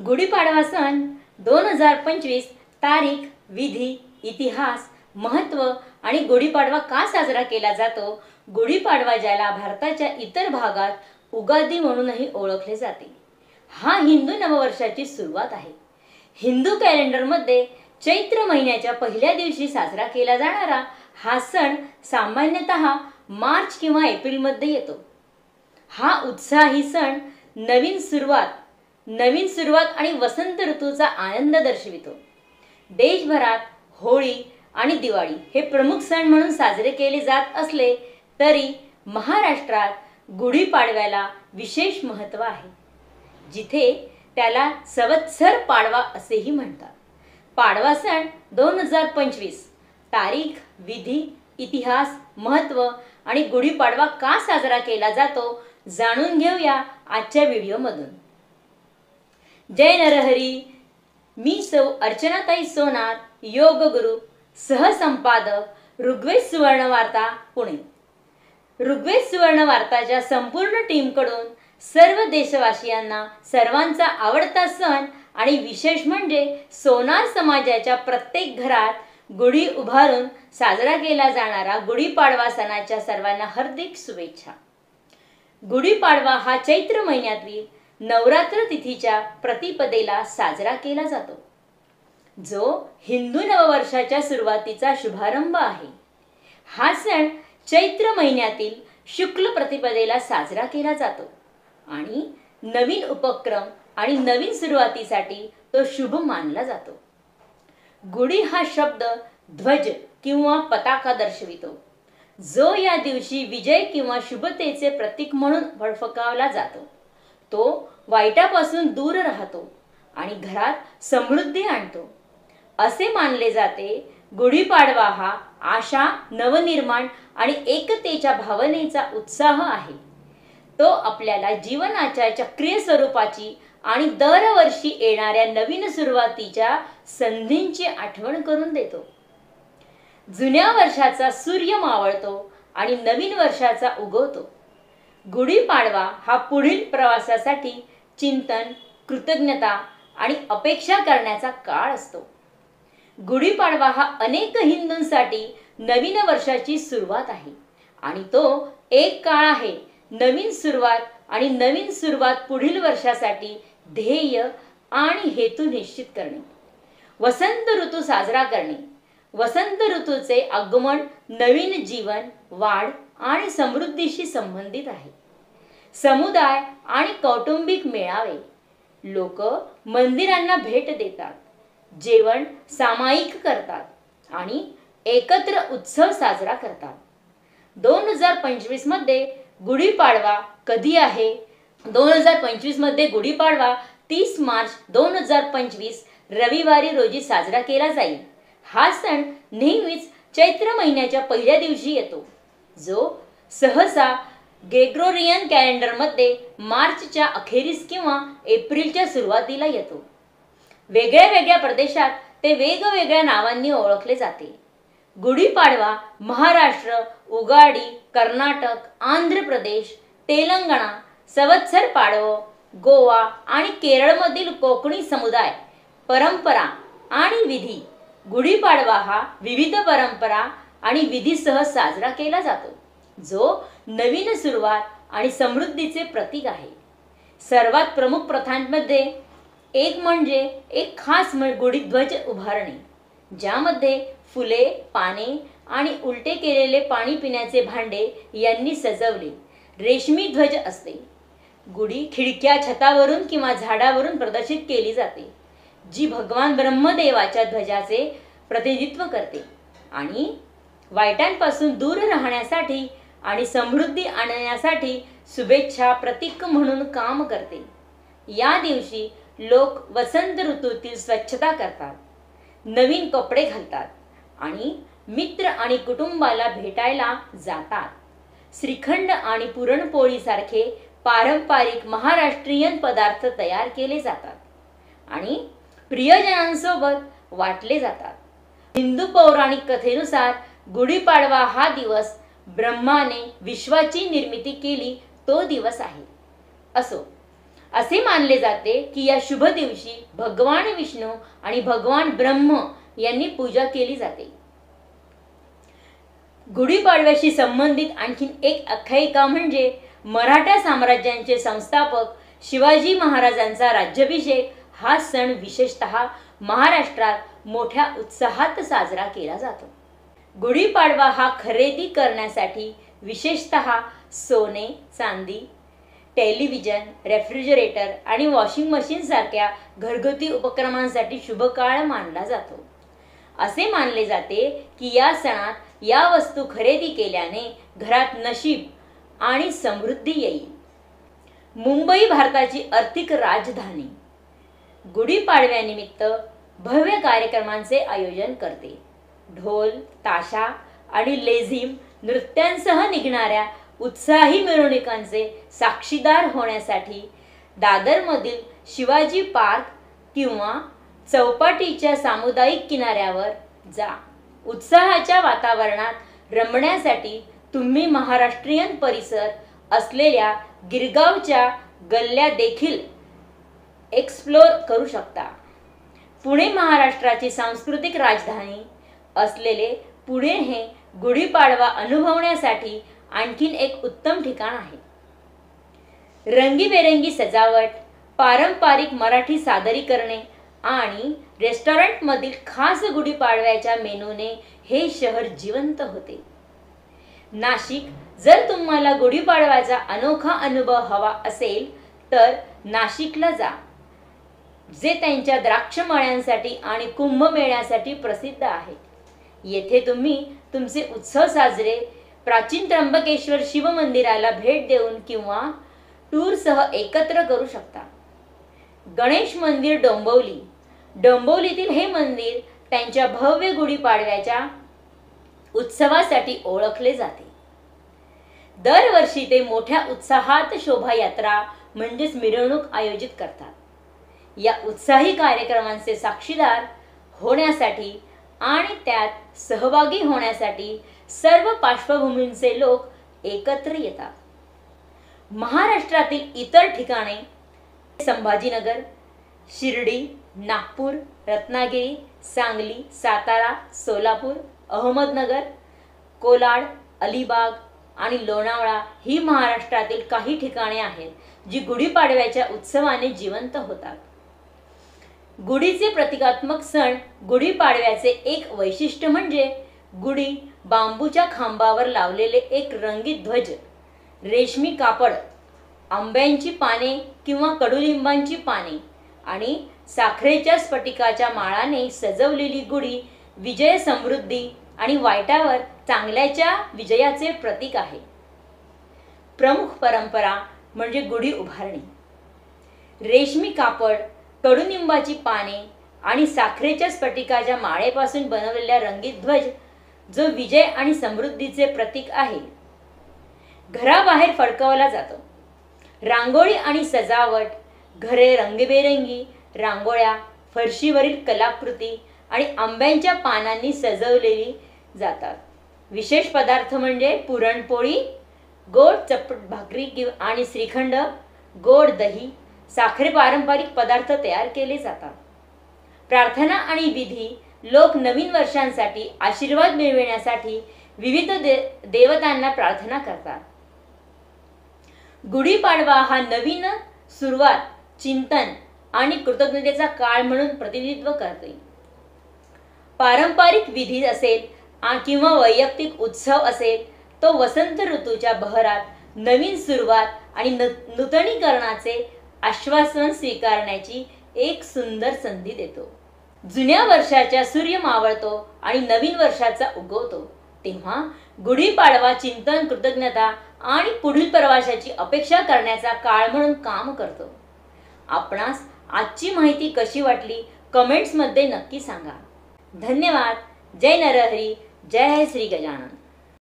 गुढीपाडवा सण 2025 तारीख, विधी, इतिहास, महत्त्व आणि गुढीपाडवा का साजरा केला जातो। गुढीपाडवा ज्याला भारताच्या इतर भागात उगादी म्हणूनही ओळखले जाते, हा हिंदू नववर्षाची सुरुवात आहे। हिंदू कॅलेंडरमध्ये चैत्र महिन्याच्या पहिल्या दिवशी साजरा केला जाणारा हा सण सामान्यतः मार्च किंवा एप्रिल मध्ये येतो। हा उत्साही सण नवीन सुरुवात आणि वसंत ऋतूचा आनंद दर्शवितो। देशभरात होळी आणि दिवाळी हे प्रमुख सण म्हणून साजरे केले जात असले तरी महाराष्ट्रात गुढीपाडव्याला विशेष महत्त्व आहे, जिथे त्याला संवत्सर पाडवा असेही म्हणतात। पाडवा सण 2025 तारीख, विधी, इतिहास, महत्त्व आणि गुढीपाडवा का साजरा केला जातो जाणून घेऊया आजच्या व्हिडिओमधून। जय नरहरी। मी सौ अर्चनाताई सोनार, योग गुरु, सहसंपादक, ऋग्वेद सुवर्ण वार्ता, पुणे। ऋग्वेद सुवर्ण वार्ताच्या संपूर्ण टीमकडून सर्व देशवासियांना सर्वांचा आवडता सण आणि विशेष म्हणजे सोनार समाजाच्या प्रत्येक घरात गुढी उभारून साजरा केला जाणारा गुढीपाडवा सणाच्या सर्वांना हार्दिक शुभेच्छा। गुढीपाडवा हा चैत्र महिन्यातील नवरात्र तिथीच्या प्रतिपदेला साजरा केला जातो, जो हिंदू नववर्षाच्या सुरुवातीचा शुभारंभ आहे। हा सण चैत्र महिन्यातील शुक्ल प्रतिपदेला साजरा केला जातो आणि नवीन उपक्रम आणि नवीन सुरुवातीसाठी तो शुभ मानला जातो। गुढी हा शब्द ध्वज किंवा पताका दर्शवितो, जो या दिवशी विजय किंवा शुभतेचे प्रतीक म्हणून फडफडवला जातो। तो वाईटापासून दूर राहतो आणि घरात समृद्धी आणतो असे मानले जाते। गुढीपाडवा हा आशा, नवनिर्माण आणि एकतेच्या भावनेचा उत्साह आहे। तो आपल्याला जीवनाच्या चक्रीय स्वरूपाची आणि दरवर्षी येणाऱ्या नवीन सुरुवातीच्या संधींची आठवण करून देतो। जुन्या वर्षाचा सूर्य मावळतो आणि नवीन वर्षाचा उगवतो। गुढीपाडवा हा पुढील प्रवासासाठी चिंतन, कृतज्ञता आणि अपेक्षा करण्याचा काळ असतो। गुढीपाडवा हा अनेक हिंदूंसाठी नवीन वर्षाची सुरुवात आहे आणि तो एक काळ आहे नवीन सुरुवात आणि नवीन सुरुवात पुढील वर्षासाठी ध्येय आणि हेतू निश्चित करणे। वसंत ऋतू साजरा करणे। वसंत ऋतूचे आगमन नवीन जीवन, वाढ आणि समृद्धीशी संबंधित आहे। समुदाय आणि कौटुंबिक मेळावे, लोक मंदिरांना भेट देतात, जेवण सामायिक करतात आणि एकत्र उत्सव साजरा करतात। 2025 मध्ये गुढीपाडवा कधी आहे? 2025 मध्ये गुढीपाडवा 30 मार्च 2025 रविवारी रोजी साजरा केला जाईल। हा सण नेहमीच चैत्र महिन्याच्या पहिल्या दिवशी येतो, जो सहसा ग्रेगोरियन कॅलेंडरमध्ये मार्चच्या अखेरीस किंवा एप्रिलच्या सुरुवातीला येतो। वेगळ्या प्रदेशात ते वेगवेगळ्या नावांनी ओळखले जाते। गुढीपाडवा महाराष्ट्र, उगाडी, कर्नाटक, आंध्र प्रदेश, तेलंगणा, संवत्सर पाडवो, गोवा आणि केरळमधील कोकणी समुदाय, परंपरा आणि विधी। गुढीपाडवा हा विविध परंपरा आणि विधीसह साजरा केला जातो, जो नवीन सुरुवात आणि समृद्धीचे प्रतीक आहे। सर्वात प्रमुख प्रथांमध्ये एक म्हणजे एक खास गुढीध्वज उभारणे, ज्यामध्ये फुले, पाने आणि उलटे केलेले पाणी पिण्याचे भांडे यांनी सजवले रेशमी ध्वज असते। गुढी खिडक्या, छतावरून किंवा झाडावरून प्रदर्शित केली जाते, जी भगवान ब्रह्मदेवाच्या ध्वजाचे प्रतिनिधित्व करते आणि वाईटांपासून दूर राहण्यासाठी आणि समृद्धी आणण्यासाठी शुभेच्छा प्रतीक म्हणून काम करते। या दिवशी लोक वसंत ऋतूतील स्वच्छता करतात, नवीन कपडे घालतात आणि मित्र आणि कुटुंबाला भेटायला जातात। श्रीखंड आणि पुरणपोळी सारखे पारंपरिक महाराष्ट्रीयन पदार्थ तयार केले जातात आणि प्रियजनांसोबत वाटले जातात। हिंदू पौराणिक कथेनुसार गुढीपाडवा हा दिवस ब्रह्माने विश्वाची निर्मिती केली तो दिवस आहे। असो, असे मानले जाते की या शुभ दिवशी भगवान विष्णू आणि भगवान ब्रह्म यांनी पूजा केली जाते. गुढीपाडव्याशी संबंधित आणखी एक आख्यायिका म्हणजे मराठा साम्राज्याचे संस्थापक शिवाजी महाराजांचा राज्याभिषेक. हा सण विशेषतः महाराष्ट्रात मोठ्या उत्साहात साजरा केला जातो. गुढीपाडवा हा खरेदी करण्यासाठी विशेषतः सोने, चांदी, टेलिव्हिजन, रेफ्रिजरेटर आणि वॉशिंग मशीन सारख्या घरगुती उपक्रमांसाठी शुभ काळ मानला जातो. असे मानले जाते की या सणात या वस्तू खरेदी केल्याने घरात नशीब आणि समृद्धी येईल. मुंबई भारताची आर्थिक राजधानी गुढीपाडव्यानिमित्त भव्य कार्यक्रमांचे आयोजन करते. ढोल, ताशा आणि लेझिम नृत्यांसह निघणाऱ्या उत्साही मिरवणुकांचे साक्षीदार होण्यासाठी दादरमधील शिवाजी पार्क किंवा चौपाटीच्या सामुदायिक किनाऱ्यावर जा. उत्साहाच्या वातावरणात रमण्यासाठी तुम्ही महाराष्ट्रीयन परिसर असलेल्या गिरगावच्या गल्ल्या देखील एक्सप्लोर करू शकता. पुणे महाराष्ट्राची सांस्कृतिक राजधानी असलेले पुणे हे गुढीपाडवा अनुभवण्यासाठी आणखीन एक उत्तम ठिकाण आहे. रंगीबेरंगी सजावट, पारंपरिक मराठी सादरीकरणे आणि रेस्टॉरंटमधील खास गुढीपाडव्याच्या मेनूने हे शहर जिवंत होते. नाशिक. जर तुम्हाला गुढीपाडव्याचा अनोखा अनुभव हवा असेल तर नाशिकला जा, जे त्यांच्या द्राक्ष मळ्यांसाठी आणि कुंभमेळ्यासाठी प्रसिद्ध आहे. येथे तुम्ही तुमचे उत्सव साजरे प्राचीन त्र्यंबकेश्वर शिव मंदिराला भेट देऊन किंवा टूरसह एकत्र करू शकता. गणेश मंदिर डोंबिवली. डोंबिवलीतील हे मंदिर त्यांच्या भव्य गुढीपाडव्याच्या उत्सवासाठी ओळखले जाते. दरवर्षी ते मोठ्या उत्साहात शोभायात्रा म्हणजेच मिरवणूक आयोजित करतात. या उत्साही कार्यक्रमांचे साक्षीदार होण्यासाठी आणि त्यात सहभागी होण्यासाठी सर्व पार्श्वभूमींचे लोक एकत्र येतात. महाराष्ट्रातील इतर ठिकाणे संभाजीनगर, शिर्डी, नागपूर, रत्नागिरी, सांगली, सातारा, सोलापूर, अहमदनगर, कोलाड, अलिबाग आणि लोणावळा ही महाराष्ट्रातील काही ठिकाणे आहेत जी गुढीपाडव्याच्या उत्सवाने जिवंत होतात. गुढीचे प्रतिकात्मक सण गुढीपाडव्याचे एक वैशिष्ट्य म्हणजे गुढी बांबूच्या खांबावर लावलेले एक रंगीत ध्वज, रेशमी कापड, आंब्यांची पाने किंवा कडुलिंबांची पाने आणि साखरेच्या स्फटिकाच्या माळाने सजवलेली गुढी विजय, समृद्धी आणि वाईटावर चांगल्याच्या विजयाचे प्रतीक आहे. प्रमुख परंपरा म्हणजे गुढी उभारणी. रेशमी कापड, कडुनिंबाची पाने आणि साखरेच्या स्फटिकाच्या माळेपासून बनवलेला रंगीत ध्वज जो विजय आणि समृद्धीचे प्रतीक आहे, घराबाहेर फडकवला जातो. रांगोळी आणि सजावट. घरे रंगीबेरंगी रांगोळ्या, फरशीवरील कलाकृती आणि आंब्यांच्या पानांनी सजवलेली जातात. विशेष पदार्थ म्हणजे पुरणपोळी, गोड चपट भाकरी आणि श्रीखंड, गोड दही, साखरे पारंपरिक पदार्थ तयार केले जातात. प्रार्थना आणि विधी. लोक नवीन वर्षांसाठी आशीर्वाद मिळविण्यासाठी विविध देवतांना प्रार्थना करतात. गुढीपाडवा हा नवीन सुरुवात, चिंतन आणि कृतज्ञतेचा काळ म्हणून प्रतिनिधित्व करते. पारंपरिक विधी असेल किंवा वैयक्तिक उत्सव असेल तो वसंत ऋतूच्या बहरात नवीन सुरुवात आणि नूतनीकरणाचे आश्वासन स्वीकारण्याची एक सुंदर संधी देतो. जुन्या वर्षाचा सूर्य मावळतो आणि नवीन वर्षाचा उगवतो तेव्हा गुढीपाडवा चिंतन, कृतज्ञता आणि पुढील प्रवासाची अपेक्षा करण्याचा काळ म्हणून काम करतो. आपणास आजची माहिती कशी वाटली कमेंट्समध्ये नक्की सांगा. धन्यवाद. जय नरहरी. जय श्री गजानन.